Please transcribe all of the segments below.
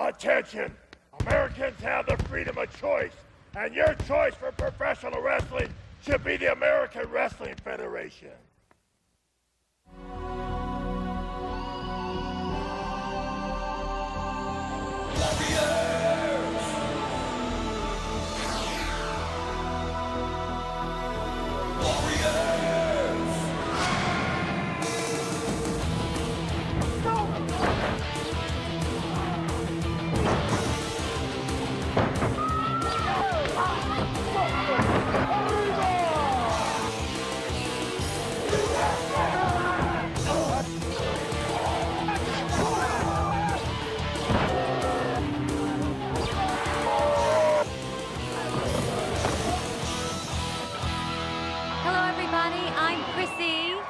Attention! Americans have the freedom of choice, and your choice for professional wrestling should be the American Wrestling Federation.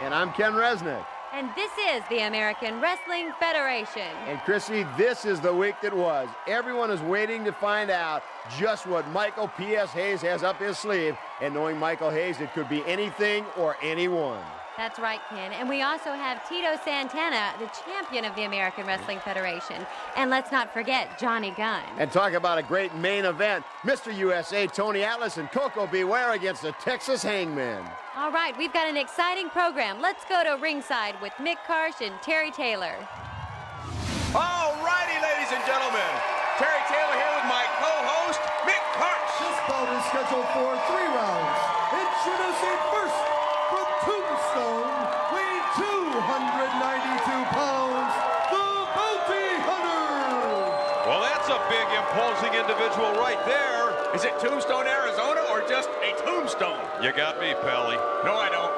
And I'm Ken Resnick. And this is the American Wrestling Federation. And Chrissy, this is the week that was. Everyone is waiting to find out just what Michael P.S. Hayes has up his sleeve. And knowing Michael Hayes, it could be anything or anyone. That's right, Ken. And we also have Tito Santana, the champion of the American Wrestling Federation. And let's not forget Johnny Gunn. And talk about a great main event. Mr. USA, Tony Atlas, and Coco Beware against the Texas Hangman. All right, we've got an exciting program. Let's go to ringside with Mick Karsh and Terry Taylor. All righty, ladies and gentlemen. Terry Taylor here with my co-host, Mick Karsh. This bout is scheduled for 3 rounds. Introducing first from Tombstone, weighing 292 pounds, the Bounty Hunter. Well, that's a big, imposing individual right there. Is it Tombstone, Arizona, or just a tombstone? You got me, Pally. No, I don't.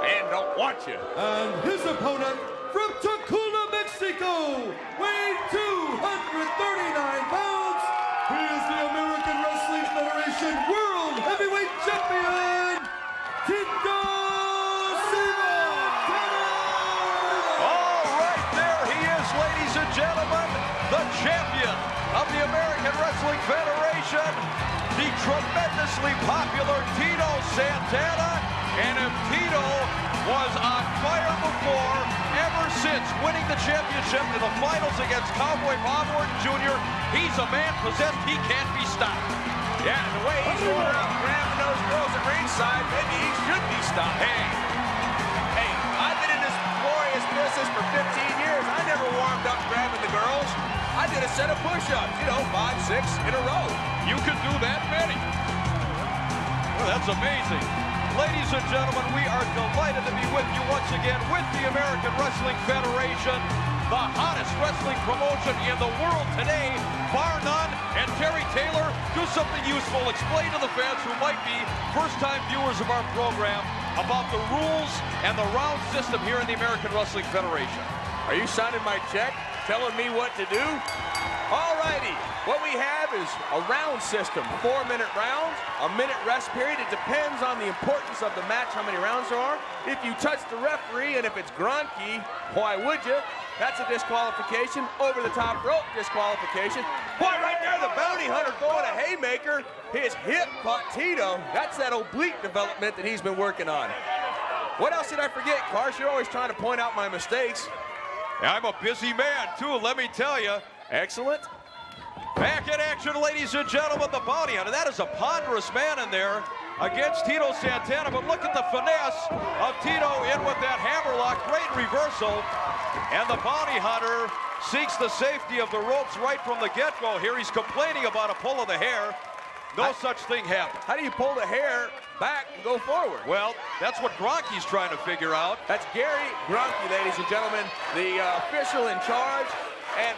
And don't want you. And his opponent from Tacula, Mexico, weighing 239 pounds, he is the American Wrestling Federation World Heavyweight Champion, Tito Santana! All right, there he is, ladies and gentlemen, the champion of the American Wrestling Federation, the tremendously popular Tito Santana. And if Tito was on fire before, ever since winning the championship in the finals against Cowboy Bob Orton Jr., he's a man possessed. He can't be stopped. Yeah, the way he's going around grabbing those girls at ringside, maybe he should be stopped. Hey, I've been in this glorious business for 15 years. I never warmed up grabbing the girls. I did a set of push-ups, 5, 6 in a row. You could do that many. Well, that's amazing. Ladies and gentlemen, we are delighted to be with you once again with the American Wrestling Federation, the hottest wrestling promotion in the world today, bar none. And Terry Taylor, do something useful. Explain to the fans who might be first-time viewers of our program about the rules and the round system here in the American Wrestling Federation. Are you signing my check, telling me what to do? All righty, what we have is a round system, 4-minute rounds, a minute rest period. It depends on the importance of the match, how many rounds there are. If you touch the referee, and if it's Gronky, why would you? That's a disqualification. Over the top rope, disqualification. Boy, right there, the Bounty Hunter going a haymaker. His hip caught Tito. That's that oblique development that he's been working on. What else did I forget, Karsh? You're always trying to point out my mistakes. I'm a busy man, too, let me tell you. Excellent. Back in action, ladies and gentlemen, the Bounty Hunter. That is a ponderous man in there against Tito Santana, but look at the finesse of Tito in with that hammerlock. Great reversal. And the Bounty Hunter seeks the safety of the ropes right from the get-go here. He's complaining about a pull of the hair. No such thing happened. How do you pull the hair back and go forward? Well, that's what Gronky's trying to figure out. That's Gary Gronky, ladies and gentlemen, the official in charge. And,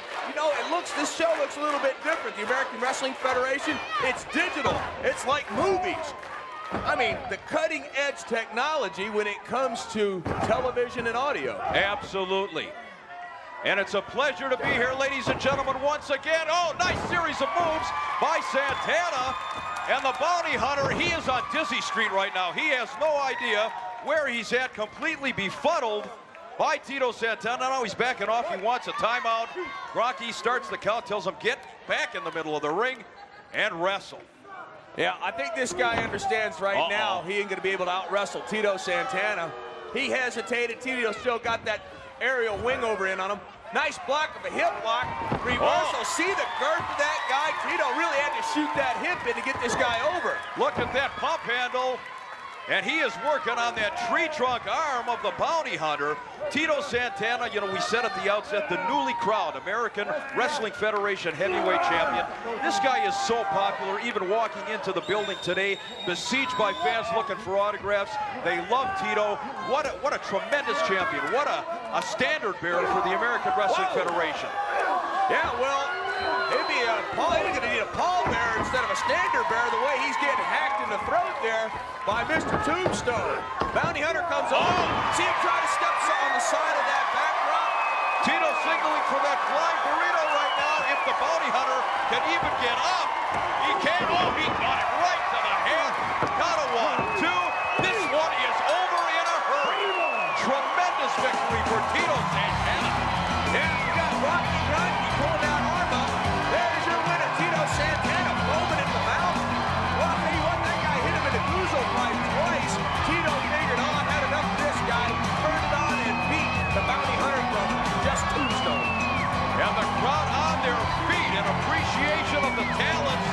this show looks a little bit different. The American Wrestling Federation, it's digital. It's like movies. I mean, the cutting-edge technology when it comes to television and audio. Absolutely. And it's a pleasure to be here, ladies and gentlemen, once again. Oh, nice series of moves by Santana. And the Bounty Hunter, he is on Dizzy Street right now. He has no idea where he's at, completely befuddled by Tito Santana. Now he's backing off. He wants a timeout. Gronky starts the count, tells him get back in the middle of the ring and wrestle. Yeah, I think this guy understands right now he ain't going to be able to out-wrestle Tito Santana. He hesitated. Tito still got that aerial wing over in on him. Nice block of a hip lock. Reversal. See the girth of that guy. Tito really had to shoot that hip in to get this guy over. Look at that pump handle. And he is working on that tree trunk arm of the bounty hunter. Tito Santana, you know, we said at the outset, the newly crowned American Wrestling Federation heavyweight champion. This guy is so popular, even walking into the building today, besieged by fans looking for autographs. They love Tito. What a tremendous champion. What a standard bearer for the American Wrestling Federation. Yeah, well, maybe he's going to need a pallbearer instead of a standard bearer the way he's getting hacked in the throat there by Mr. Tombstone. Bounty Hunter comes on. See him try to step on the side of that backdrop. Tito signaling for that flying burrito right now. If the bounty hunter can even get up, he can. Oh, he got it right to the head. Got a 1, 2. This one is over in a hurry. Tremendous victory for Tito Santana. Yeah, you got Rocky Grundy pulling that arm up. There's your winner, Tito Santana, foaming at the mouth. Well, I'll tell you what, that guy hit him in the Guzzo pipe twice. Tito figured on, had enough of this guy, turned it on and beat the bounty hunter from just Tombstone. And the crowd on their feet in appreciation of the talents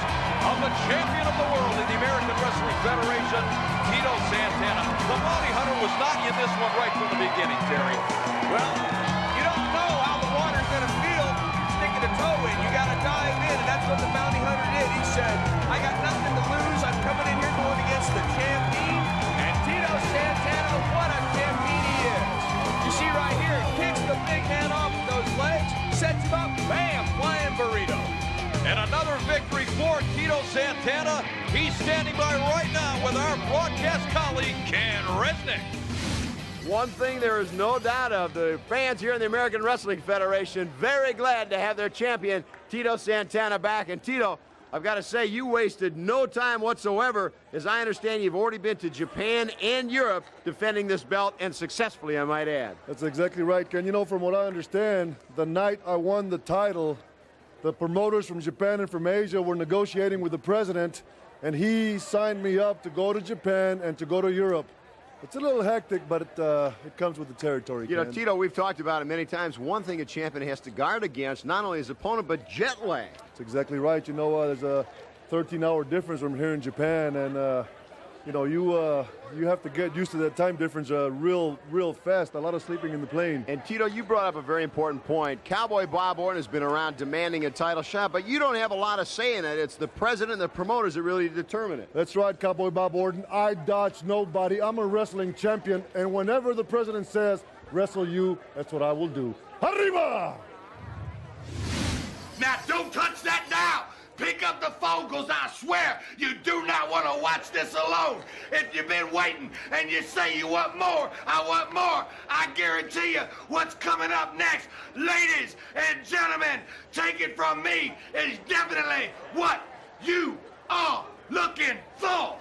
of the champion of the world in the American Wrestling Federation, Tito Santana. The bounty hunter was not in this one right from the beginning, Terry. Well, you don't know how the water's going to feel sticking a toe in. You got to dive in, and that's what the bounty hunter did. He said, I got nothing to lose. I'm coming in here going against the champion. And Tito Santana, what a champion he is. You see right here, he kicks the big man off with those legs, sets him up, bam, flying burrito. And another victory for Tito Santana. He's standing by right now with our broadcast colleague, Ken Resnick. One thing there is no doubt of, the fans here in the American Wrestling Federation very glad to have their champion, Tito Santana, back. And Tito, I've got to say, you wasted no time whatsoever. As I understand, you've already been to Japan and Europe defending this belt, and successfully, I might add. That's exactly right, Ken. You know, from what I understand, the night I won the title, the promoters from Japan and from Asia were negotiating with the president, and he signed me up to go to Japan and to go to Europe. It's a little hectic, but it comes with the territory, You know, Ken. Tito, we've talked about it many times. One thing a champion has to guard against, not only his opponent, but jet lag. That's exactly right. You know, there's a 13-hour difference from here in Japan, and you know, you have to get used to that time difference real fast. A lot of sleeping in the plane. And Tito, you brought up a very important point. Cowboy Bob Orton has been around demanding a title shot, but you don't have a lot of say in it. It's the president and the promoters that really determine it. That's right, Cowboy Bob Orton. I dodge nobody. I'm a wrestling champion, and whenever the president says, wrestle you, that's what I will do. Arriba! Now, don't touch that now! Pick up the phone, because I swear you do not want to watch this alone. If you've been waiting and you say you want more, I want more. I guarantee you what's coming up next, ladies and gentlemen, take it from me, is definitely what you are looking for.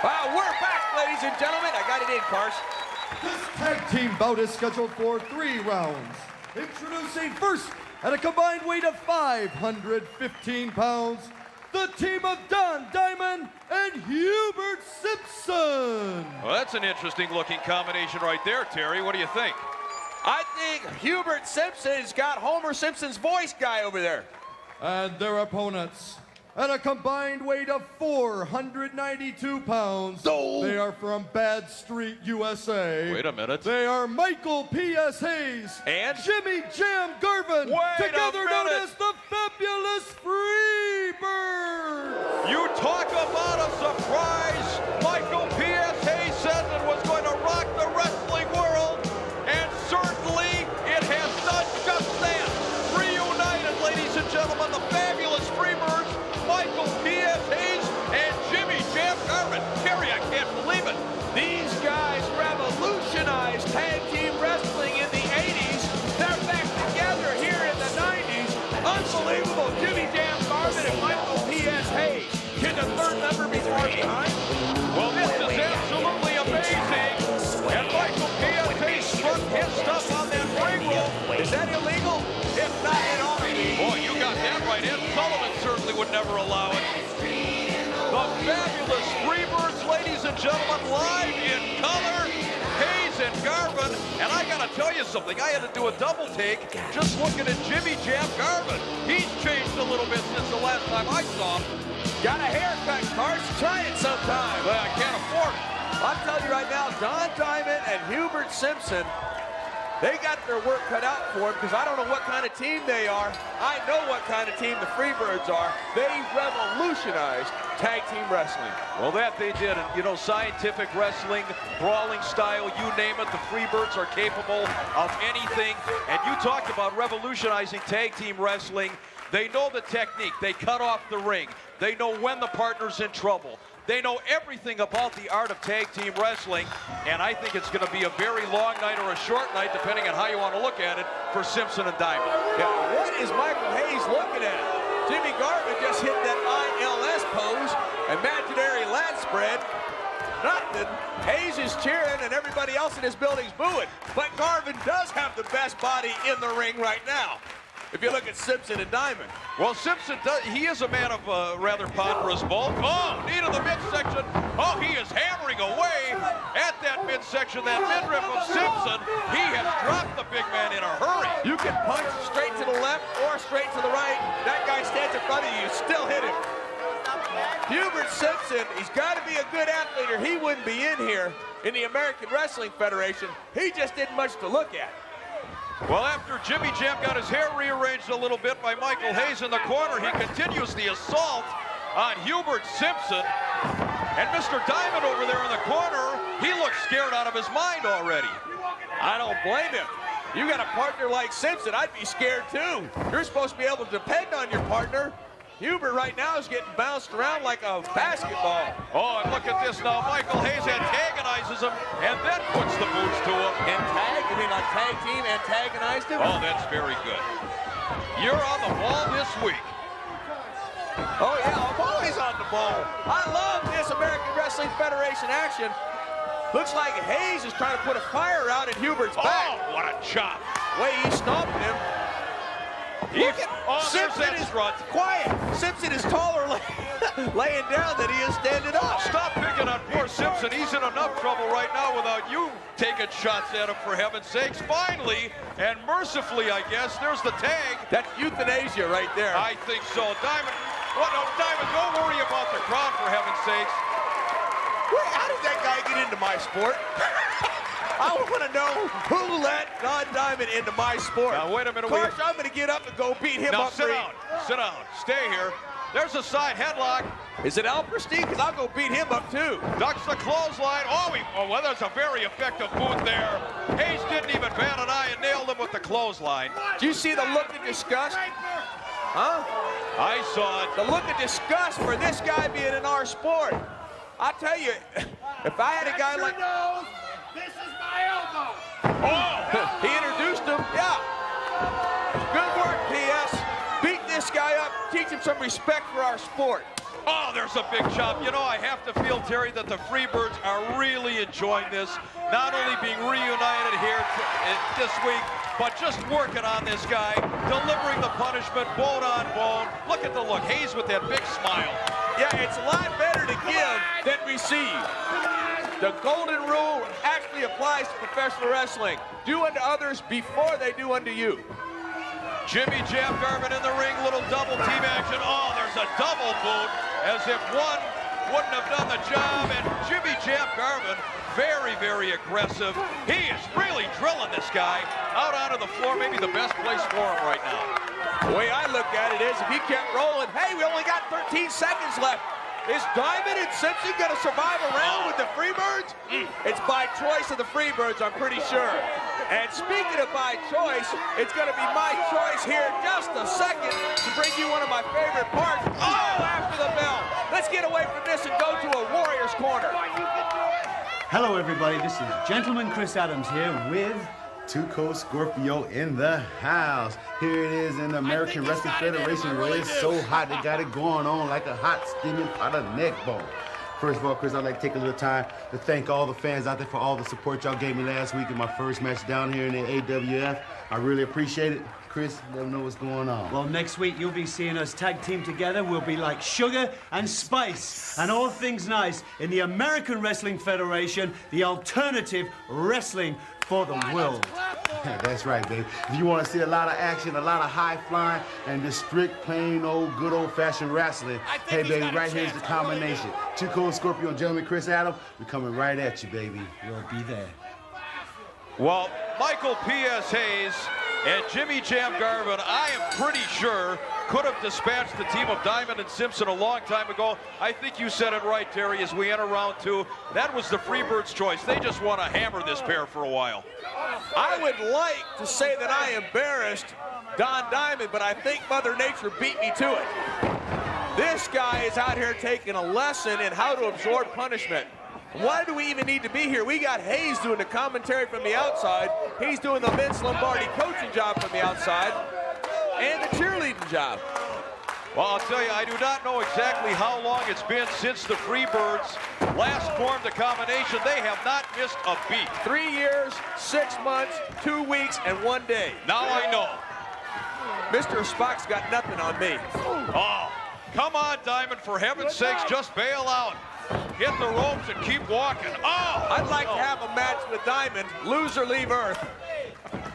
Wow, we're back, ladies and gentlemen. I got it in, Carson. This tag team bout is scheduled for 3 rounds. Introducing first, at a combined weight of 515 pounds, the team of Don Diamond and Hubert Simpson. Well, that's an interesting looking combination right there, Terry. What do you think? I think Hubert Simpson's got Homer Simpson's voice guy over there. And their opponents, at a combined weight of 492 pounds, they are from Bad Street, USA. Wait a minute. They are Michael P.S. Hayes and Jimmy Jam Garvin, together known as the Fabulous Freebirds. You talk about a surprise. Michael P.S. Hayes said it was going to rock the wrestling world, and certainly it has done just that. Reunited, ladies and gentlemen, the Fabulous Freebirds, Michael P.S. Hayes and Jimmy Jam Garvin. Terry, I can't believe it. These guys revolutionized tag team wrestling in the 80s. They're back together here in the 90s. Unbelievable. Jimmy Jam Garvin and Michael P.S. Hayes. Can the third member be part-time? Well, this is absolutely amazing. And Michael P.S. Hayes struck his stuff on that ring roll. Is that illegal? If not, it ought to be. Boy, you got that right. Ed Sullivan certainly would never allow it. The Fabulous Freebirds, ladies and gentlemen, live in color. Hayes and Garvin. And I got to tell you something. I had to do a double take just looking at Jimmy Jam Garvin. He's changed a little bit since the last time I saw him. Got a haircut, Carson. Try it sometime. Well, I can't afford it. I'm telling you right now, Don Diamond and Hubert Simpson, they got their work cut out for them because I don't know what kind of team they are. I know what kind of team the Freebirds are. They revolutionized tag team wrestling. Well, that they did. And, you know, scientific wrestling, brawling style, you name it, the Freebirds are capable of anything. And you talked about revolutionizing tag team wrestling. They know the technique. They cut off the ring. They know when the partner's in trouble. They know everything about the art of tag team wrestling, and I think it's going to be a very long night or a short night, depending on how you want to look at it, for Simpson and Diamond. Yeah, what is Michael Hayes looking at? Jimmy Garvin just hit that ILS pose, imaginary lat spread. Nothing. Hayes is cheering, and everybody else in his building's booing. But Garvin does have the best body in the ring right now, if you look at Simpson and Diamond. Well, Simpson, he is a man of rather ponderous bulk. Oh, knee to the midsection. Oh, he is hammering away at that midsection, that midriff of Simpson. He has dropped the big man in a hurry. You can punch straight to the left or straight to the right. That guy stands in front of you, still hit him. Hubert Simpson, he's got to be a good athlete or he wouldn't be in here in the American Wrestling Federation. He just didn't much to look at. Well, after Jimmy Jam got his hair rearranged a little bit by Michael Hayes in the corner, he continues the assault on Hubert Simpson. And Mr. Diamond over there in the corner, he looks scared out of his mind already. I don't blame him. You got a partner like Simpson, I'd be scared too. You're supposed to be able to depend on your partner. Hubert right now is getting bounced around like a basketball. Oh, and look at this now. Michael Hayes antagonizes him and then puts the boots to him. And tag? You mean like tag team antagonized him? Oh, that's very good. You're on the ball this week. Oh, yeah, I'm always on the ball. I love this American Wrestling Federation action. Looks like Hayes is trying to put a fire out at Hubert's back. Oh, what a chop. The way he stomped him. Look at Simpson is quiet. Simpson is taller laying down than he is standing up. Stop picking on poor Simpson. He's in enough trouble right now without you taking shots at him, for heaven's sakes. Finally, and mercifully, I guess, there's the tag. That's euthanasia right there. I think so. Diamond, well, no, Diamond, don't worry about the crowd, for heaven's sakes. Wait, how did that guy get into my sport? I want to know who let Don Diamond into my sport. Now, wait a minute. Of course, I'm going to get up and go beat him up. Sit down. Sit down. Stay here. There's a side headlock. Is it Alperstein? Because I'll go beat him up, too. Ducks the clothesline. Oh, well, there's a very effective boot there. Hayes didn't even bat an eye and nailed him with the clothesline. Do you see the look of disgust? Huh? I saw it. The look of disgust for this guy being in our sport. I'll tell you, if I had a guy like... This is my elbow. Oh! He introduced him. Yeah. Good work, P.S. Beat this guy up. Teach him some respect for our sport. Oh, there's a big chop. You know, I have to feel, Terry, that the Freebirds are really enjoying this. Not only being reunited here this week, but just working on this guy, delivering the punishment, bone on bone. Look at the look. Hayes with that big smile. Yeah, it's a lot better to give than receive. The golden rule actually applies to professional wrestling. Do unto others before they do unto you. Jimmy Jam Garvin in the ring, little double team action. Oh, there's a double boot, as if one wouldn't have done the job. And Jimmy Jam Garvin, very, very aggressive. He is really drilling this guy out onto the floor, maybe the best place for him right now. The way I look at it is, if he kept rolling, hey, we only got 13 seconds left. Is Diamond and Simpson going to survive a round with the Freebirds? It's by choice of the Freebirds, I'm pretty sure. And speaking of by choice, it's going to be my choice here in just a second to bring you one of my favorite parts. Oh, after the bell. Let's get away from this and go to a Warrior's Corner. Hello, everybody. This is Gentleman Chris Adams here with Tuco Scorpio in the house. Here it is in the American Wrestling Federation where it's so hot they got it going on like a hot steaming pot of neck bone. First of all, Chris, I'd like to take a little time to thank all the fans out there for all the support y'all gave me last week in my first match down here in the AWF. I really appreciate it. Chris, let them know what's going on. Well, next week you'll be seeing us tag team together. We'll be like sugar and spice and all things nice in the American Wrestling Federation, the alternative wrestling for the world. That's right, baby. If you want to see a lot of action, a lot of high flying, and just strict, plain old, good old-fashioned wrestling, hey, baby, right here's the combination. Too Cold Scorpio and Gentleman Chris Adams, we're coming right at you, baby. We'll be there. Well, Michael P.S. Hayes and Jimmy Jam Garvin, I am pretty sure, could have dispatched the team of Diamond and Simpson a long time ago. I think you said it right, Terry, as we enter round 2. That was the Freebirds' choice. They just want to hammer this pair for a while. I would like to say that I embarrassed Don Diamond, but I think Mother Nature beat me to it. This guy is out here taking a lesson in how to absorb punishment. Why do we even need to be here? We got Hayes doing the commentary from the outside. He's doing the Vince Lombardi coaching job from the outside and the cheerleading job. Well, I'll tell you, I do not know exactly how long it's been since the Freebirds last formed a combination. They have not missed a beat. 3 years, 6 months, 2 weeks, and 1 day. Now I know. Mr. Spock's got nothing on me. Oh, come on, Diamond, for heaven's sakes, just bail out. Hit the ropes and keep walking. Oh! I'd like to have a match with Diamond, lose or leave Earth.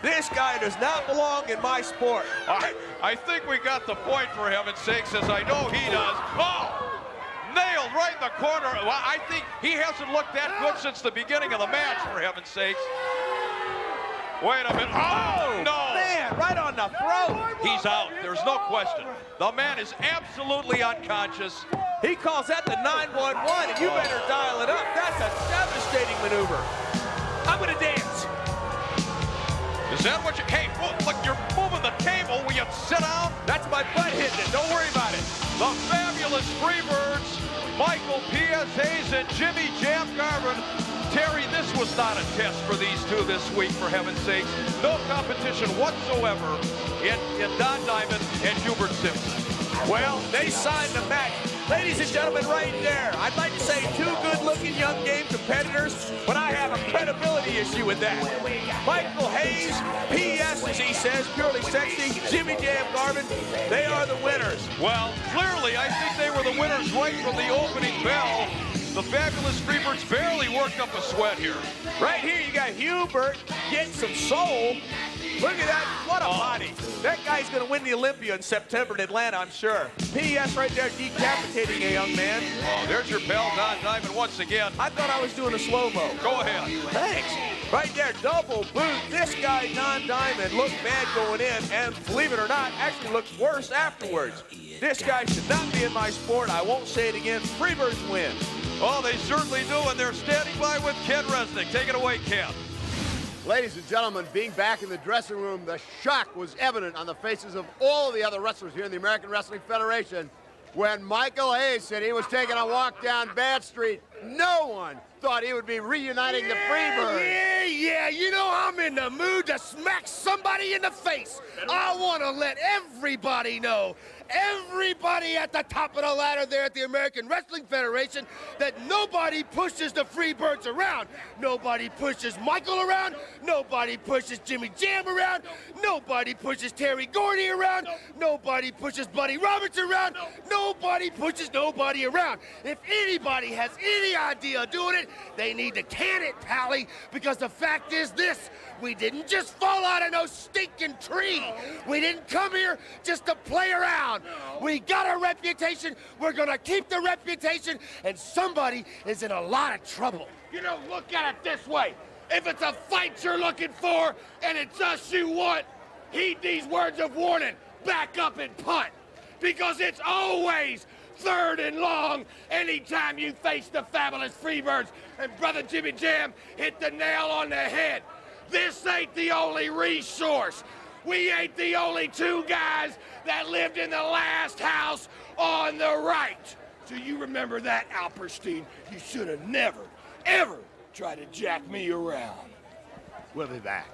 This guy does not belong in my sport. I think we got the point, for heaven's sakes, as I know he does. Oh! Nailed right in the corner. Well, I think he hasn't looked that good since the beginning of the match, for heaven's sakes. Wait a minute. Oh, no! Man, right on the throat. He's out. There's no question. The man is absolutely unconscious. He calls that the 911, and you better dial it up. That's a devastating maneuver. I'm going to dance. Is that what you... Hey, look, you're moving the table. Will you sit down? That's my butt hitting it. Don't worry about it. The fabulous Freebirds, Michael P.S. Hayes and Jimmy Jam Garvin. Terry, this was not a test for these two this week, for heaven's sakes. No competition whatsoever in Don Diamond and Hubert Simpson. Well, they signed the match. Ladies and gentlemen, right there, I'd like to say 2 good-looking young game competitors, but I have a credibility issue with that. Michael Hayes, P.S., as he says, purely sexy, Jimmy Jam Garvin, they are the winners. Well, clearly, I think they were the winners right from the opening bell. The fabulous Freebirds barely worked up a sweat here. Right here, you got Hubert getting some soul. Look at that, what a body. That guy's gonna win the Olympia in September in Atlanta, I'm sure. P.S. right there decapitating a young man. Oh, there's your pal, Don Diamond, once again. I thought I was doing a slow-mo. Go ahead. Thanks. Right there, double boot. This guy, Don Diamond, looked bad going in, and believe it or not, actually looks worse afterwards. This guy should not be in my sport. I won't say it again. Freebirds win. Oh, they certainly do, and they're standing by with Ken Resnick. Take it away, Ken. Ladies and gentlemen, being back in the dressing room, the shock was evident on the faces of all the other wrestlers here in the American Wrestling Federation when Michael Hayes said he was taking a walk down Bad Street. No one thought he would be reuniting the Freebirds. Yeah, you know I'm in the mood to smack somebody in the face. I want to let everybody know, everybody at the top of the ladder there at the American Wrestling Federation, that nobody pushes the Freebirds around. Nobody pushes Michael around. Nobody pushes Jimmy Jam around. Nobody pushes Terry Gordy around. Nobody pushes Buddy Roberts around. Nobody pushes nobody around. If anybody has any idea of doing it, they need to can it, Pally, because the fact is this: we didn't just fall out of no stinking tree. We didn't come here just to play around. We got a reputation. We're gonna keep the reputation, and somebody is in a lot of trouble. You know, look at it this way. If it's a fight you're looking for, and it's us you want, heed these words of warning. Back up and punt, because it's always 3rd and long anytime you face the fabulous Freebirds. And Brother Jimmy Jam hit the nail on the head. This ain't the only resource. We ain't the only 2 guys that lived in the last house on the right. Do you remember that, Alperstein? You should have never, ever tried to jack me around. We'll be back.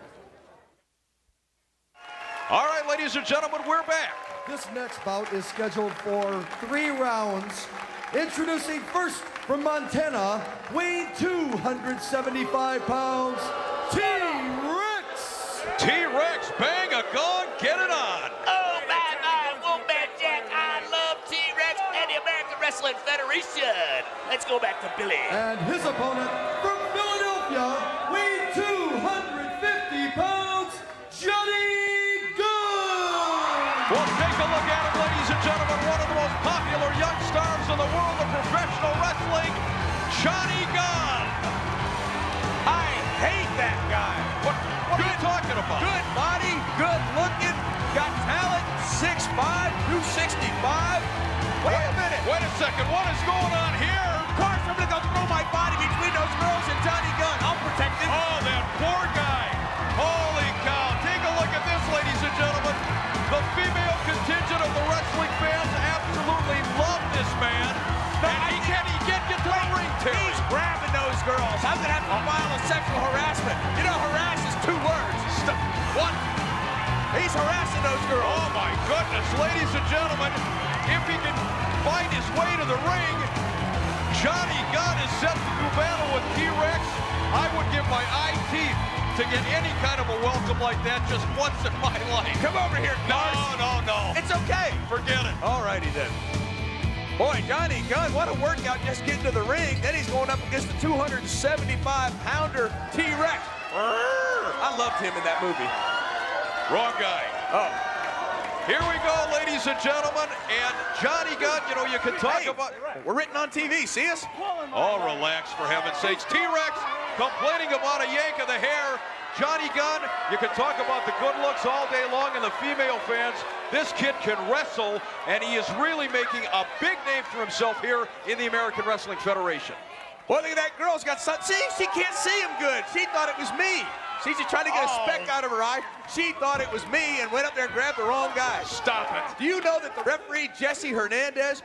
All right, ladies and gentlemen, we're back. This next bout is scheduled for 3 rounds. Introducing first from Montana, weighing 275 pounds, T-Rex. T-Rex, bang a gong, get it on. Oh, my, Wolfman Jack, I love T-Rex and the American Wrestling Federation. Let's go back to Billy. And his opponent from Philadelphia, weighing 250 pounds, Johnny Gunn. Well, take a look at him, ladies and gentlemen. One of the most popular young stars in the world of professional wrestling, Johnny Gunn. I hate that guy. What are you talking about? Good body, good looking, got talent, 6'5", 265. Wait a minute. Wait a second, what is going on here? Carson, I'm gonna go throw my body between those girls and Johnny Gunn. I'll protect him. Oh, that poor guy. Holy cow. Take a look at this, ladies and gentlemen. The female contingent of the wrestling fans absolutely love this man. And he can't get to the ring, Terry. He's grabbing those girls. I'm gonna have to file a sexual harassment. You know, harass is 2 words. What? He's harassing those girls. Oh, my goodness. Ladies and gentlemen, if he can find his way to the ring, Johnny Gunn is set to do battle with T-Rex. I would give my eye teeth to get any kind of a welcome like that just once in my life. Come over here, Darce. No. It's okay. Forget it. All righty then. Boy, Johnny Gunn, what a workout just getting to the ring. Then he's going up against the 275-pounder T-Rex. I loved him in that movie. Wrong guy. Oh. Here we go, ladies and gentlemen. And Johnny Gunn, you know, you can talk about... We're written on TV, see us? Oh, relax, for heaven's sakes. T-Rex complaining about a yank of the hair. Johnny Gunn, you can talk about the good looks all day long and the female fans. This kid can wrestle, and he is really making a big name for himself here in the American Wrestling Federation. Well, look at that girl's got something. See, she can't see him good. She thought it was me. She's just trying to get a speck out of her eye. She thought it was me and went up there and grabbed the wrong guy. Stop it. Do you know that the referee, Jesse Hernandez,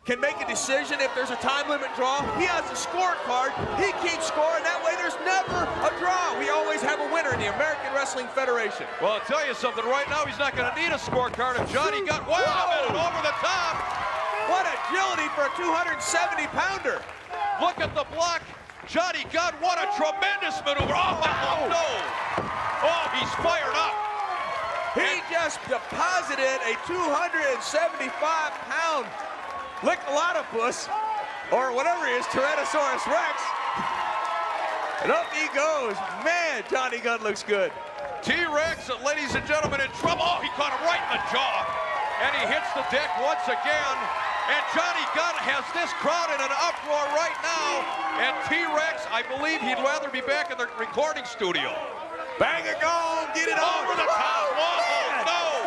can make a decision if there's a time limit draw? He has a scorecard. He keeps scoring. That way there's never a draw. We always have a winner in the American Wrestling Federation. Well, I'll tell you something. Right now, he's not going to need a scorecard if Johnny Gunn... Wait a minute, over the top. What agility for a 270-pounder. Look at the block. Johnny Gunn, what a tremendous maneuver. Oh, no. Oh, he's fired up. He just deposited a 275-pound lickalotopus, or whatever he is, Tyrannosaurus Rex. And up he goes. Man, Johnny Gunn looks good. T-Rex, ladies and gentlemen, in trouble. Oh, he caught him right in the jaw. And he hits the deck once again. And Johnny Gunn has this crowd in an uproar right now. And T-Rex, I believe he'd rather be back in the recording studio. Bang a gong, get it over the top. Whoa, no.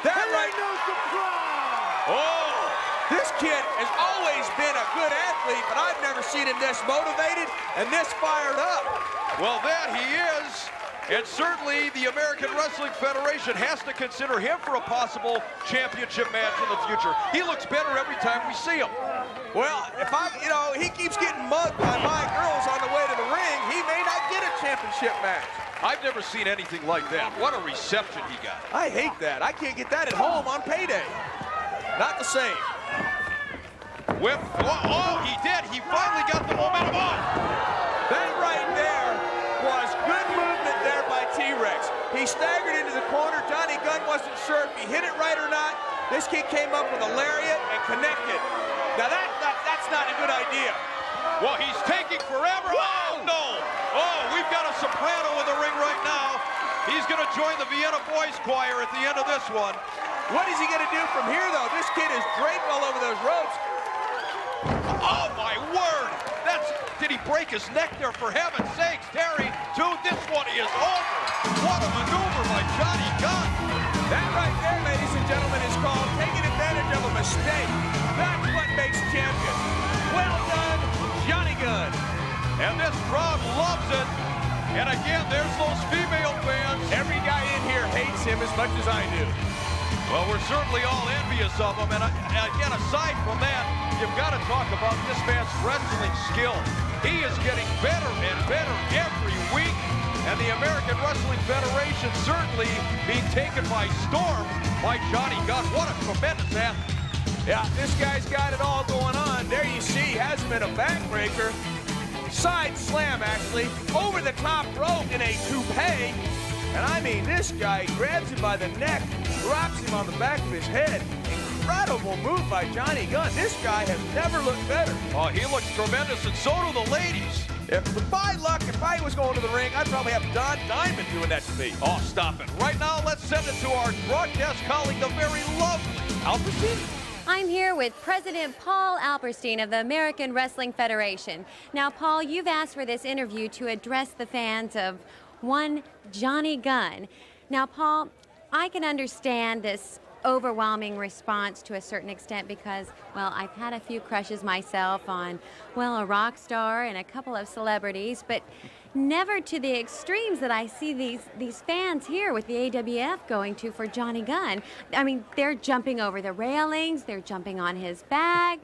That right. Oh, this kid has always been a good athlete, but I've never seen him this motivated and this fired up. Well, that he is. And certainly the American Wrestling Federation has to consider him for a possible championship match in the future. He looks better every time we see him. Well, if he keeps getting mugged by my girls on the way to the ring, he may not get a championship match. I've never seen anything like that. What a reception he got. I hate that. I can't get that at home on payday. Not the same. Whip. Oh, he did. He finally got the momentum on. That right there was good movement there by T-Rex. He staggered into the corner. Johnny Gunn wasn't sure if he hit it right or not. This kid came up with a lariat and connected. Now that's not a good idea. Well, he's taking forever. Oh, no. Oh, we've got a soprano in the ring right now. He's going to join the Vienna Boys Choir at the end of this one. What is he going to do from here, though? This kid is draped all over those ropes. Oh, my word. Did he break his neck there, for heaven's sakes? Terry, dude, this one is over. What a maneuver by Johnny Gunn. That right there, ladies and gentlemen, is called taking advantage of a mistake. That's what makes champion. Well done, Johnny Gunn. And this crowd loves it. And again, there's those female fans. Every guy in here hates him as much as I do. Well, we're certainly all envious of him. And again, aside from that, you've got to talk about this man's wrestling skill. He is getting better and better every week. And the American Wrestling Federation certainly being taken by storm by Johnny Gunn. What a tremendous athlete. Yeah, this guy's got it all going on. There you see, has him in a backbreaker. Side slam, actually, over the top rope in a toupee. And I mean, this guy grabs him by the neck, drops him on the back of his head. Incredible move by Johnny Gunn. This guy has never looked better. Oh, he looks tremendous, and so do the ladies. With my luck, if I was going to the ring, I'd probably have Don Diamond doing that to me. Oh, stop it. Right now, let's send it to our broadcast colleague, the very lovely Alperstein. I'm here with President Paul Alperstein of the American Wrestling Federation. Now, Paul, you've asked for this interview to address the fans of one Johnny Gunn. Now, Paul, I can understand this overwhelming response to a certain extent because, well, I've had a few crushes myself on, well, a rock star and a couple of celebrities, but never to the extremes that I see these fans here with the AWF going to for Johnny Gunn. I mean, they're jumping over the railings, they're jumping on his back.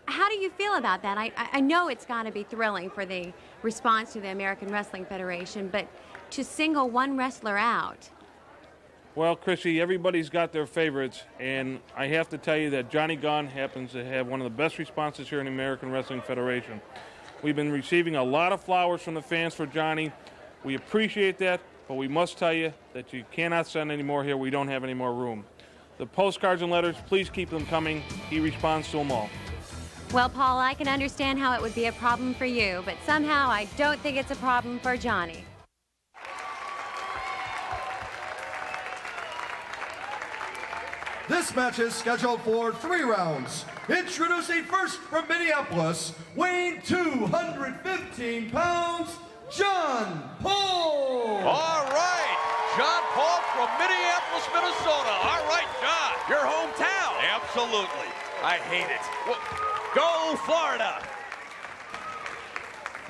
How do you feel about that? I know it's got to be thrilling for the response to the American Wrestling Federation, but to single one wrestler out. Well, Chrissy, everybody's got their favorites, and I have to tell you that Johnny Gunn happens to have one of the best responses here in the American Wrestling Federation. We've been receiving a lot of flowers from the fans for Johnny. We appreciate that, but we must tell you that you cannot send any more here. We don't have any more room. The postcards and letters, please keep them coming. He responds to them all. Well, Paul, I can understand how it would be a problem for you, but somehow I don't think it's a problem for Johnny. This match is scheduled for 3 rounds. Introducing first from Minneapolis, weighing 215 pounds, John Paul. All right, John Paul from Minneapolis, Minnesota. All right, John. Your hometown. Absolutely. I hate it. Go Florida.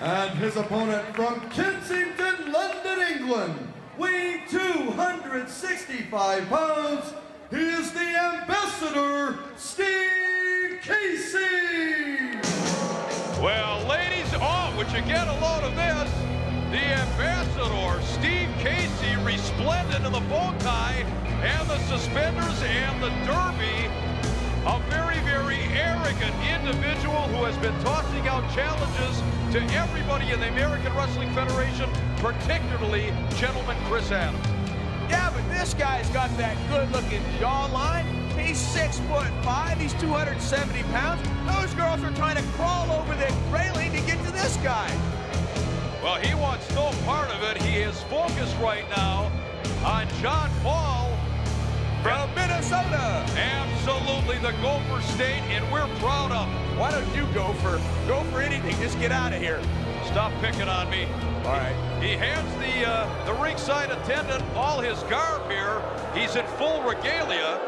And his opponent from Kensington, London, England, weighing 265 pounds, he is the Ambassador, Steve Casey! Well, ladies, would you get a load of this? The Ambassador, Steve Casey, resplendent in the bow tie and the suspenders and the derby. A very, very arrogant individual who has been tossing out challenges to everybody in the American Wrestling Federation, particularly gentleman Chris Adams. Yeah, but this guy's got that good-looking jawline. He's 6'5", he's 270 pounds. Those girls are trying to crawl over the railing to get to this guy. Well, he wants no part of it. He is focused right now on John Paul from Minnesota. Absolutely the Gopher State, and we're proud of him. Why don't you go for anything? Just get out of here. Stop picking on me. All right. He hands the ringside attendant all his garb here. He's in full regalia.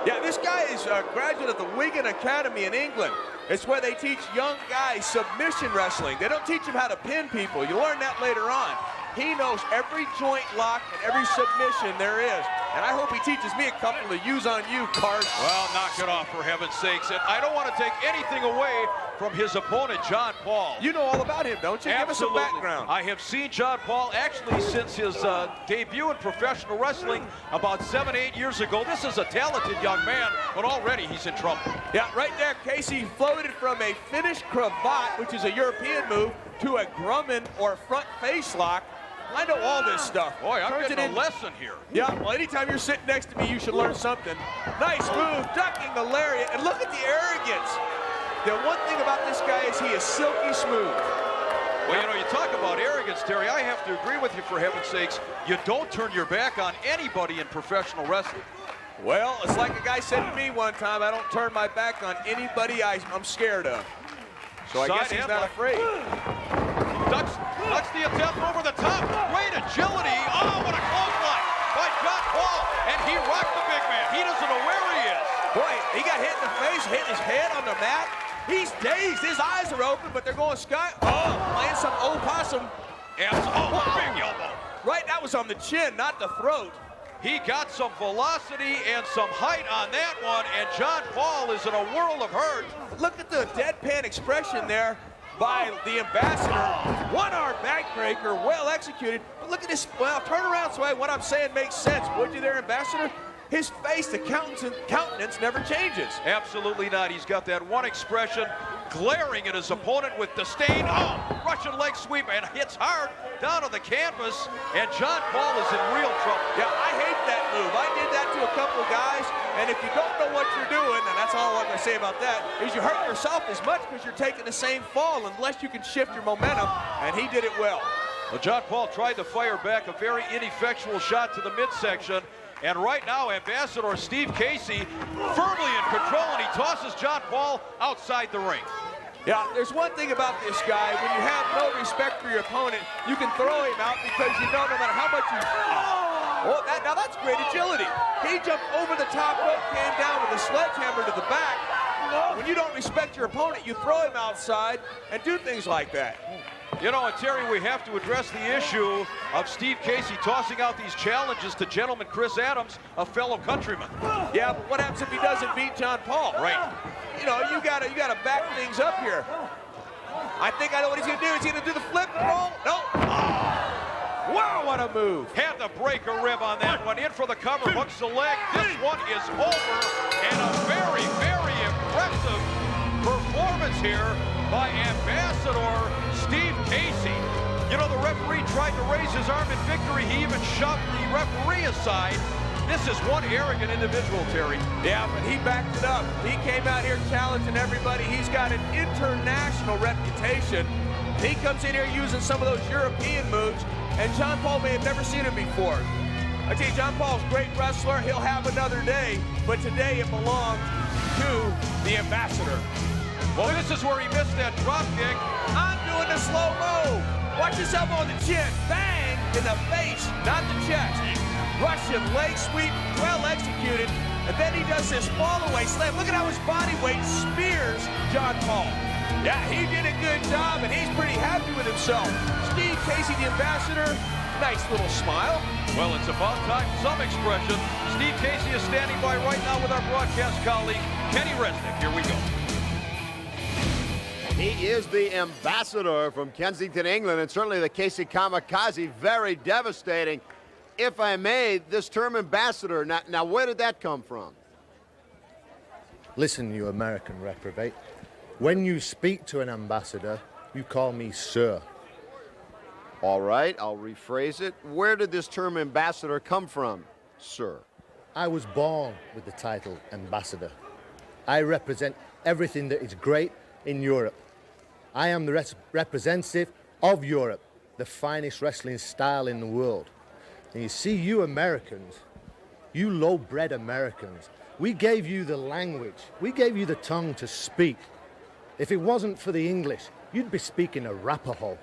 Yeah, this guy is a graduate of the Wigan Academy in England. It's where they teach young guys submission wrestling. They don't teach them how to pin people. You learn that later on. He knows every joint lock and every submission there is. And I hope he teaches me a couple to use on you, Cart. Well, knock it off, for heaven's sakes. And I don't want to take anything away from his opponent, John Paul. You know all about him, don't you? Absolutely. Give us some background. I have seen John Paul actually since his debut in professional wrestling about 7, 8 years ago. This is a talented young man, but already he's in trouble. Yeah, right there, Casey floated from a Finnish cravat, which is a European move, to a Grumman or front face lock. I know all this stuff. Boy, I'm getting a lesson here. Yeah, well, anytime you're sitting next to me, you should learn something. Nice move, ducking the lariat, and look at the arrogance. The one thing about this guy is he is silky smooth. Well, you know, you talk about arrogance, Terry. I have to agree with you, for heaven's sakes. You don't turn your back on anybody in professional wrestling. Well, it's like a guy said to me one time, I don't turn my back on anybody I'm scared of. So I guess he's not afraid. Ducks the attempt over the top. Great agility. Oh, what a clothesline by John Paul. And he rocked the big man. He doesn't know where he is. Boy, he got hit in the face, hit his head on the mat. He's dazed. His eyes are open, but they're going sky. Oh, playing some opossum. And big elbow. Right, that was on the chin, not the throat. He got some velocity and some height on that one, and John Paul is in a world of hurt. Look at the deadpan expression there by the Ambassador. One-arm backbreaker, well executed. But look at this, well, turn around so what I'm saying makes sense. Would you there, Ambassador? His face, the countenance never changes. Absolutely not. He's got that one expression, glaring at his opponent with disdain. Oh, Russian leg sweep, and hits hard down on the canvas, and John Paul is in real trouble. Yeah, I hate that move. I did that to a couple of guys, and if you don't know what you're doing, and that's all I'm going to say about that, is you hurt yourself as much because you're taking the same fall unless you can shift your momentum, and he did it well. Well, John Paul tried to fire back a very ineffectual shot to the midsection. And right now, Ambassador Steve Casey firmly in control, and he tosses John Paul outside the ring. Yeah, there's one thing about this guy. When you have no respect for your opponent, you can throw him out because you know no matter how much you... Oh, now that's great agility. He jumped over the top rope, came down with a sledgehammer to the back. When you don't respect your opponent, you throw him outside and do things like that. You know, and Terry, we have to address the issue of Steve Casey tossing out these challenges to gentleman Chris Adams, a fellow countryman. Yeah, but what happens if he doesn't beat John Paul? Right. You know, you gotta back things up here. I think I know what he's gonna do. He's gonna do the flip roll. No. Oh. Wow, what a move. Had to break a rib on that one. In for the cover, hooks the leg. This one is over, and a very, very impressive performance here by Ambassador Steve Casey. You know, the referee tried to raise his arm in victory. He even shoved the referee aside. This is one arrogant individual, Terry. Yeah, but he backed it up. He came out here challenging everybody. He's got an international reputation. He comes in here using some of those European moves, and John Paul may have never seen him before. I tell you, John Paul's a great wrestler. He'll have another day, but today it belongs to the Ambassador. Well, this is where he missed that drop kick. I'm doing the slow-mo. Watch his elbow on the chin. Bang in the face, not the chest. Russian leg sweep, well executed. And then he does this fall-away slam. Look at how his body weight spears John Paul. Yeah, he did a good job, and he's pretty happy with himself. Steve Casey, the Ambassador, nice little smile. Well, it's about time, some expression. Steve Casey is standing by right now with our broadcast colleague, Kenny Resnick. Here we go. He is the Ambassador from Kensington, England, and certainly the Casey Kamikaze, very devastating. If I may, this term Ambassador, now where did that come from? Listen, you American reprobate. When you speak to an ambassador, you call me sir. All right, I'll rephrase it. Where did this term Ambassador come from, sir? I was born with the title Ambassador. I represent everything that is great in Europe. I am the representative of Europe, the finest wrestling style in the world. And you see, you Americans, you low-bred Americans, we gave you the language, we gave you the tongue to speak. If it wasn't for the English, you'd be speaking Arapaho.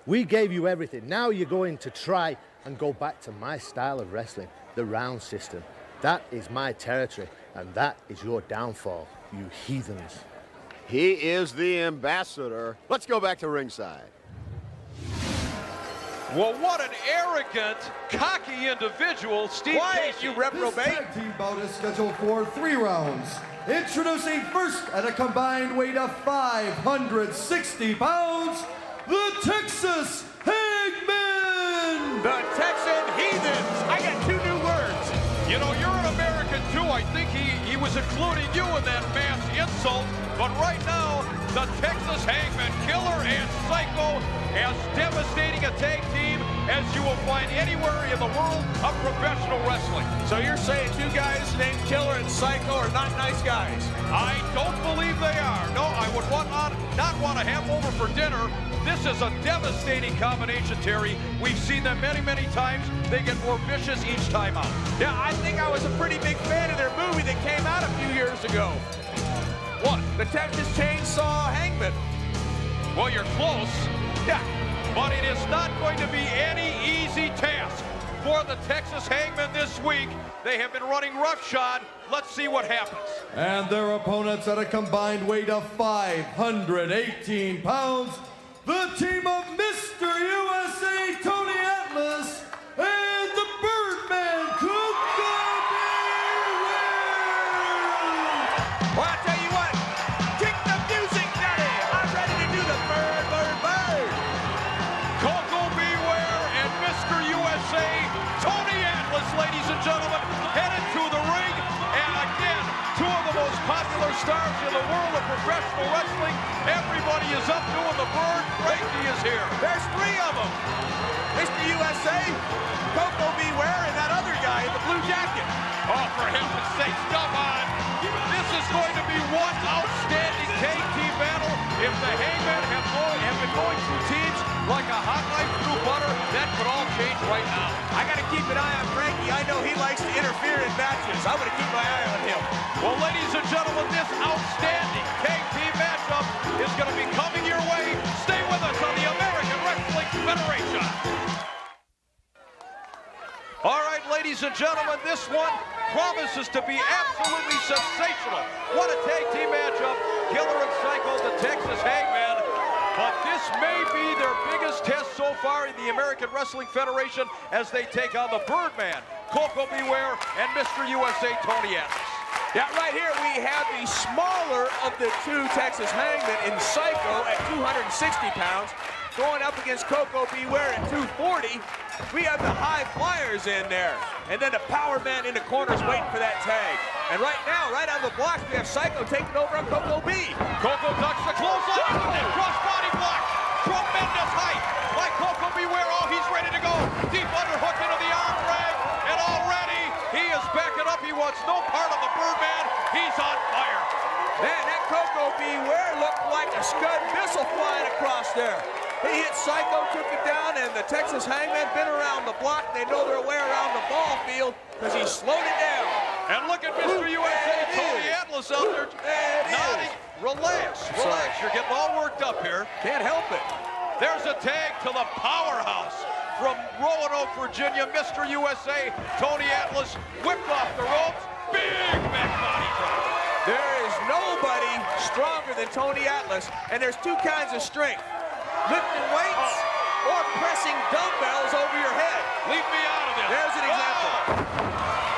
We gave you everything. Now you're going to try and go back to my style of wrestling, the round system. That is my territory, and that is your downfall, you heathens. He is the Ambassador. Let's go back to ringside. Well, what an arrogant, cocky individual, Steve Casey. You reprobate. This tag team bout is scheduled for 3 rounds. Introducing first at a combined weight of 560 pounds, the Texas Hangman! The Texan Heathens. I got 2 new words. You know, you're an American too. I think he was including you in that mass insult. But right now, the Texas Hangman, Killer and Psycho, as devastating a tag team as you will find anywhere in the world of professional wrestling. So you're saying 2 guys named Killer and Psycho are not nice guys? I don't believe they are. No, I would not want to have them over for dinner. This is a devastating combination, Terry. We've seen them many, many times. They get more vicious each time out. Yeah, I think I was a pretty big fan of their movie that came out a few years ago. What? The Texas Chainsaw Hangman. Well, you're close. Yeah. But it is not going to be any easy task for the Texas Hangman this week. They have been running roughshod. Let's see what happens. And their opponents at a combined weight of 518 pounds, the team of Mr. USA, Tony Atlas, and the Birdman, Kuka. Well, I tell you what, kick the music, Daddy. I'm ready to do the bird, bird, bird. Coco Beware and Mr. USA, Tony Atlas, ladies and gentlemen, headed to the ring. And again, 2 of the most popular superstars in the world of professional wrestling. Everybody is up doing the bird. Frankie is here. There's 3 of them. Mr. USA, Coco Beware, and that other guy in the blue jacket. Oh, for heaven's sakes, come on. This is going to be one outstanding tag team battle. If the Hangmen have been going through teams like a hot knife through butter, that could all change right now. I got to keep an eye on Frankie. I know he likes to interfere in matches. I'm going to keep my eye on him. Well, ladies and gentlemen, this outstanding tag team matchup is going to be coming your way. Stay with us on the American Wrestling Federation. All right, ladies and gentlemen, this one promises to be absolutely sensational. What a tag team matchup. Killer and Psycho, the Texas Hangman. But this may be their biggest test so far in the American Wrestling Federation as they take on the Birdman, Coco Beware, and Mr. USA, Tony Atlas. Yeah, right here we have the smaller of the 2 Texas Hangmen in Psycho at 260 pounds. Going up against Coco Beware at 240. We have the high flyers in there. And then the power man in the corners waiting for that tag. And right now, right on the blocks, we have Psycho taking over on Coco B. Coco ducks the clothesline and cross-body block. Tremendous height by Coco Beware. Oh, he's ready to go. Deep underhook into the arm drag. And already he is backing up. He wants no part of the Birdman. He's on fire. Man, that Coco Beware looked like a Scud missile flying across there. He hit Psycho, took it down, and the Texas Hangman been around the block. They know their way around the ball field because he slowed it down. And look at Mr. USA, Tony Atlas out there nodding. Relax, relax. You're getting all worked up here. Can't help it. There's a tag to the powerhouse from Roanoke, Virginia. Mr. USA, Tony Atlas whipped off the ropes. Big back body drop. There is nobody stronger than Tony Atlas, and there's 2 kinds of strength. Lifting weights or pressing dumbbells over your head. Leave me out of this. There's an example.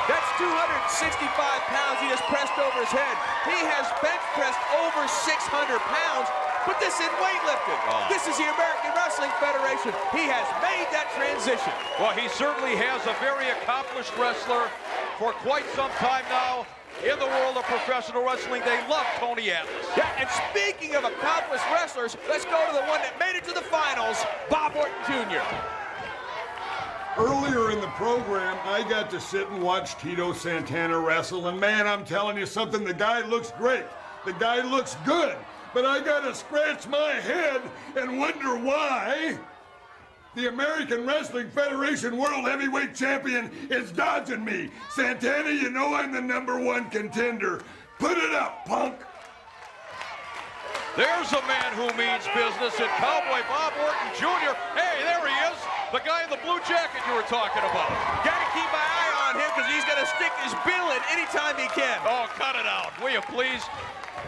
That's 265 pounds he just pressed over his head. He has bench pressed over 600 pounds, but this isn't weightlifting. This is the American Wrestling Federation. He has made that transition. Well, he certainly has a very accomplished wrestler for quite some time now. In the world of professional wrestling, they love Tony Atlas. Yeah, and speaking of accomplished wrestlers, let's go to the one that made it to the finals, Bob Orton Jr. Earlier in the program, I got to sit and watch Tito Santana wrestle, and man, I'm telling you something, the guy looks great. The guy looks good, but I gotta scratch my head and wonder why the American Wrestling Federation World Heavyweight Champion is dodging me. Santana, you know I'm the #1 contender. Put it up, punk. There's a man who means business in Cowboy Bob Orton Jr. Hey, there he is. The guy in the blue jacket you were talking about. Gotta keep my eye on him because he's gonna stick his bill in anytime he can. Oh, cut it out, will you please?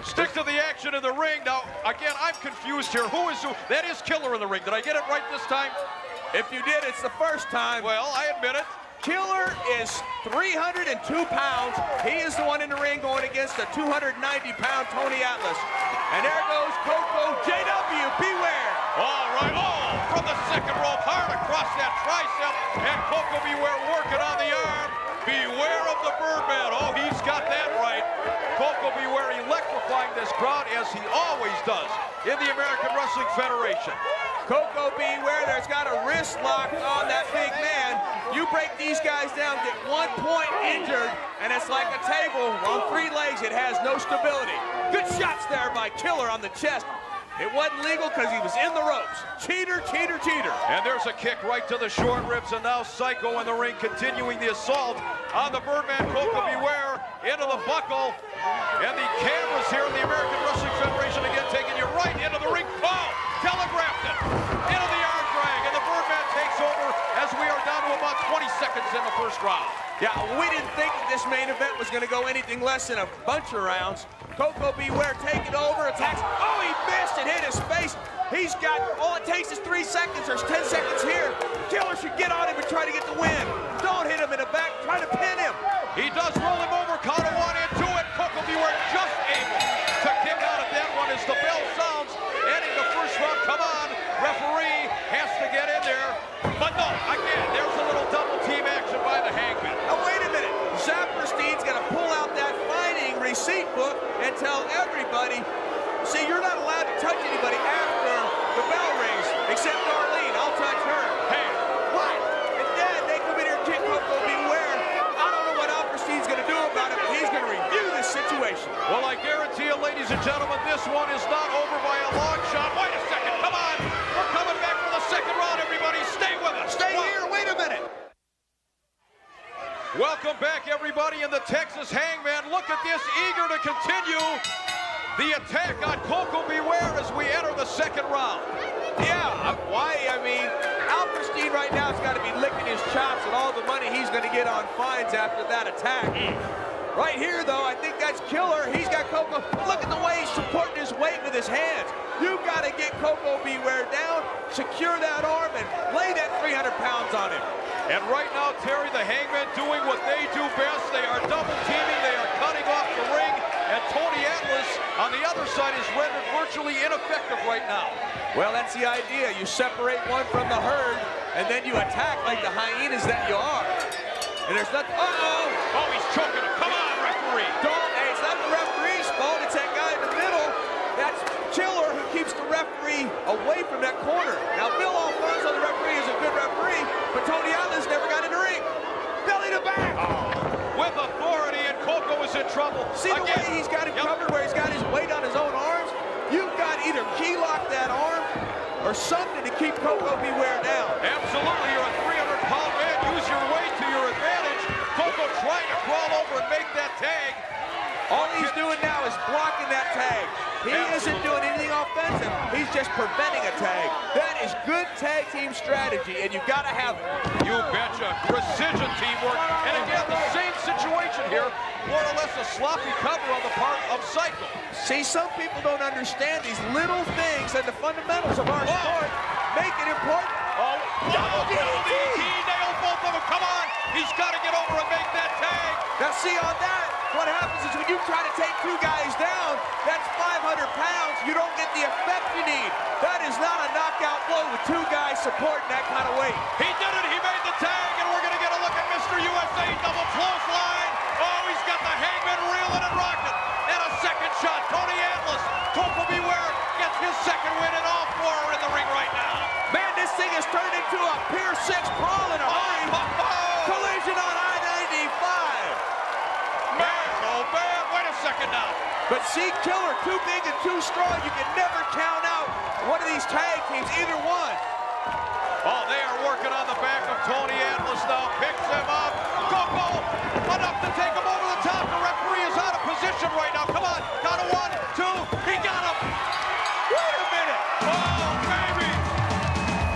Stick to the action in the ring. Now, again, I'm confused here. Who is who? That is Killer in the ring. Did I get it right this time? If you did, it's the first time. Well, I admit it. Killer is 302 pounds. He is the one in the ring going against the 290-pound Tony Atlas. And there goes Coco JW. Beware. All right. Oh, from the second rope, hard across that tricep. And Coco Beware working on the arm. Beware of the Birdman. Oh, he's got that right. Coco Beware electrifying this crowd as he always does in the American Wrestling Federation. Coco Beware, there's got a wrist lock on that big man. You break these guys down, get 1 point injured, and it's like a table on 3 legs. It has no stability. Good shots there by Killer on the chest. It wasn't legal because he was in the ropes. Cheater, cheater, cheater. And there's a kick right to the short ribs, and now Psycho in the ring continuing the assault on the Birdman. Coco Beware into the buckle. And the cameras here in the American Wrestling Federation again taking you right into the ring. Oh, telegraphed it. Into the arm drag, and the Birdman takes over as we are down to about 20 seconds in the first round. Yeah, we didn't think that this main event was going to go anything less than a bunch of rounds. Coco Beware taking over, attacks. Oh, he missed and hit his face. He's got, all it takes is 3 seconds. There's 10 seconds here. Killer should get on him and try to get the win. Don't hit him in the back. Try to pin him. He does roll him over. Count of 1 into it. Coco Beware just able to kick out of that one as the bell sounds. Ending the first round. Come on. Referee has to get in there. But no, again, there's a little double team action by the Hangman. Now, wait a minute. Zapperstein's going to pull out that fighting receipt book and tell this one is not over by a long shot. Wait a second, come on. We're coming back for the second round, everybody. Stay with us. Stay here, wait a minute. Welcome back, everybody, in the Texas Hangman. Look at this, eager to continue the attack on Coco Beware as we enter the second round. Yeah, why? I mean, Alperstein right now has got to be licking his chops and all the money he's going to get on fines after that attack. Right here, though, I think that's killer. He's got Coco. Look at the way he's supporting his weight with his hands. You've got to get Coco Beware down, secure that arm, and lay that 300 pounds on him. And right now, Terry, the Hangmen doing what they do best. They are double teaming. They are cutting off the ring. And Tony Atlas on the other side is rendered virtually ineffective right now. Well, that's the idea. You separate one from the herd, and then you attack like the hyenas that you are. And there's nothing. Uh-oh! Oh, he's choking him. Come on, referee. Hey, it's not the referee's fault. It's that guy in the middle. That's Chiller who keeps the referee away from that corner. Now, Bill Alfonso, the referee, is a good referee, but Tony Atlas never got in the ring. Belly to back. With authority, and Coco is in trouble. See the way he's got it covered, where he's got his weight on his own arms? You've got either key lock that arm or something to keep Coco Beware down. Absolutely, you're a 300-pound man. Use your weight to your advantage. Coco trying to crawl over and make that tag. All he's doing now is blocking that tag. He isn't doing anything offensive. He's just preventing a tag. That is good tag team strategy, and you've got to have it. You betcha. Precision teamwork. And again, the same situation here. More or less a sloppy cover on the part of Psycho. See, some people don't understand these little things and the fundamentals of our sport make it important. Oh, double DDT. Nailed both of them. Come on. He's got to get over and make that tag. Now, see, on that, what happens is when you try to take two guys down, that's 500 pounds. You don't get the effect you need. That is not a knockout blow with two guys supporting that kind of weight. He did it. He made the tag, and we're going to get a look at Mr. USA double clothesline. Oh, he's got the Hangman reeling and rocking. And a second shot. Tony Atlas. Coco Beware gets his second win, and all four are in the ring right now. Man, this thing has turned into a Pier 6 brawl in a hurry. Collision on I-95. Man, oh man, wait a second now. But see, Killer, too big and too strong. You can never count out one of these tag teams, either one. Oh, they are working on the back of Tony Atlas now. Picks him up. Coco, enough to take him over the top. The referee is out of position right now. Come on, got a 1, 2. He got him. Wait a minute. Oh, baby.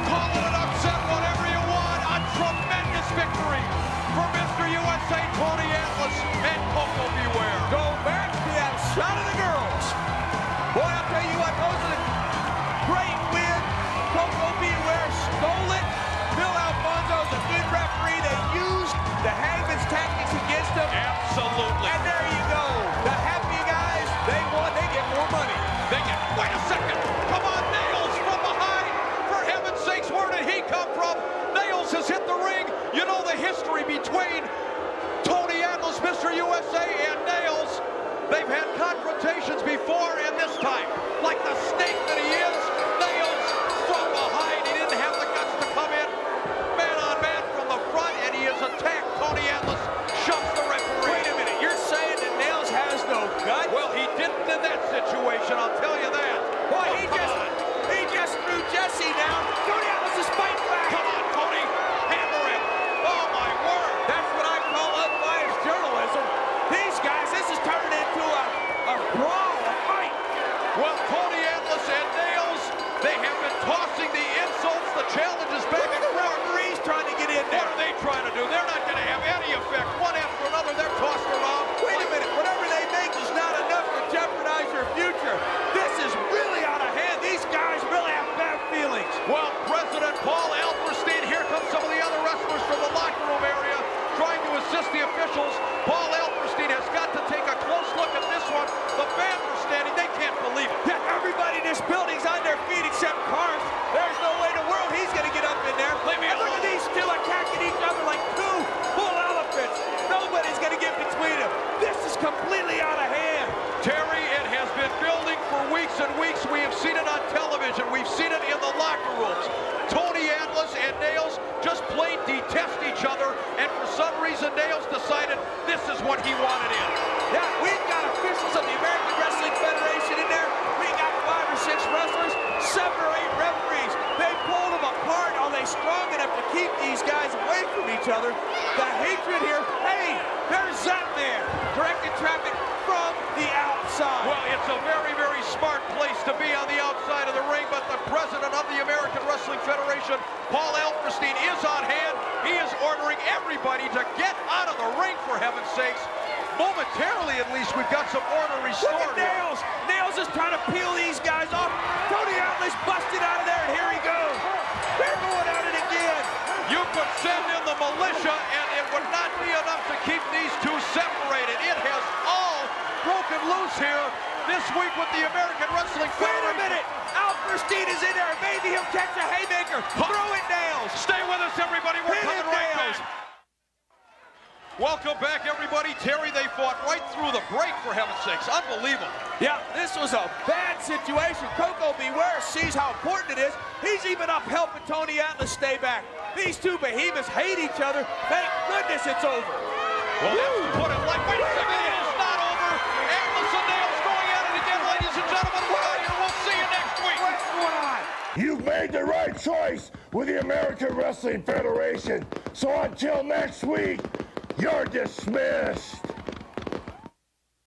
Call it an upset, whatever you want. A tremendous victory for Mr. USA, Tony Atlas, and Coco Beware. Go back to that shot of the girls. Boy, I'll tell you what, those are the great win. Coco Beware stole it. Bill Alfonso's a good referee. They used the Hangman's tactics against him. Absolutely. And there you go. The happy guys, they won. They get more money. They get, wait a second. Come on, Nails from behind. For heaven's sakes, where did he come from? Nails has hit the ring. You know the history between Tony Atlas, Mr. USA, and Nails. They've had confrontations before, and this time, like the snake that he is, Nails from behind. He didn't have the guts to come in man on man from the front, and he has attacked Tony Atlas. Shoves the referee. Wait a minute, you're saying that Nails has no guts? Well, he didn't in that situation, I'll tell you that. Boy, he just threw Jesse down. Tony Atlas is fighting back. Come on, Tony. Hammer him. Oh, my word. That's what I call unbiased journalism. These guys, this is turning into a brawl, a fight. Well, Tony Atlas and Nails, they have been tossing the insults, the challenges back and forth. Referee's trying to get in there. What are they trying to do? They're not going to have any effect. One after another, they're tossed around. Wait a minute. Whatever they make is not enough to jeopardize your future. This is really out of hand. These guys really have bad feelings. Well, President Paul Alperstein, here come some of the other wrestlers from the locker room area trying to assist the officials. Paul Alperstein has got to take a close look at this one. The fans are standing. They can't believe it. Yeah, everybody in this building's on their feet except Cars. There's no way in the world he's going to get up in there. Leave me and look alone. at these two attacking each other like two bull elephants. Nobody's going to get between them. This is completely out of hand. Terry, it has been building for weeks and weeks. We have seen it on television. We've seen it in the locker rooms. Tony Atlas and Nails just plain detest each other, and for some reason Nails decided this is what he wanted in. Yeah, we've got officials of the American Wrestling Federation in there. We to keep these guys away from each other. The hatred here. Hey, there's that man directing traffic from the outside. Well, it's a very, very smart place to be on the outside of the ring, but the president of the American Wrestling Federation, Paul Alperstein, is on hand. He is ordering everybody to get out of the ring, for heaven's sakes. Momentarily, at least, we've got some order restored. Look at Nails. Nails is trying to peel these guys off. Tony Atlas busted out of there, and here he goes. They're going at it again. You could send in the militia, and it would not be enough to keep these two separated. It has all broken loose here this week with the American Wrestling Federation. Wait a minute. Alperstein is in there. Maybe he'll catch a haymaker. Throw it, Nails. Stay with us, everybody. We're coming right back. Welcome back, everybody. Terry, they fought right through the break, for heaven's sakes. Unbelievable. Yeah, this was a bad situation. Coco Beware sees how important it is. He's even up helping Tony Atlas stay back. These two behemoths hate each other. Thank goodness it's over. Well, that's put it like, wait a second, it is not over. Atlas and Nails going at it again, ladies and gentlemen. We're out here. We'll see you next week. What's going on? You've made the right choice with the American Wrestling Federation. So until next week, you're dismissed.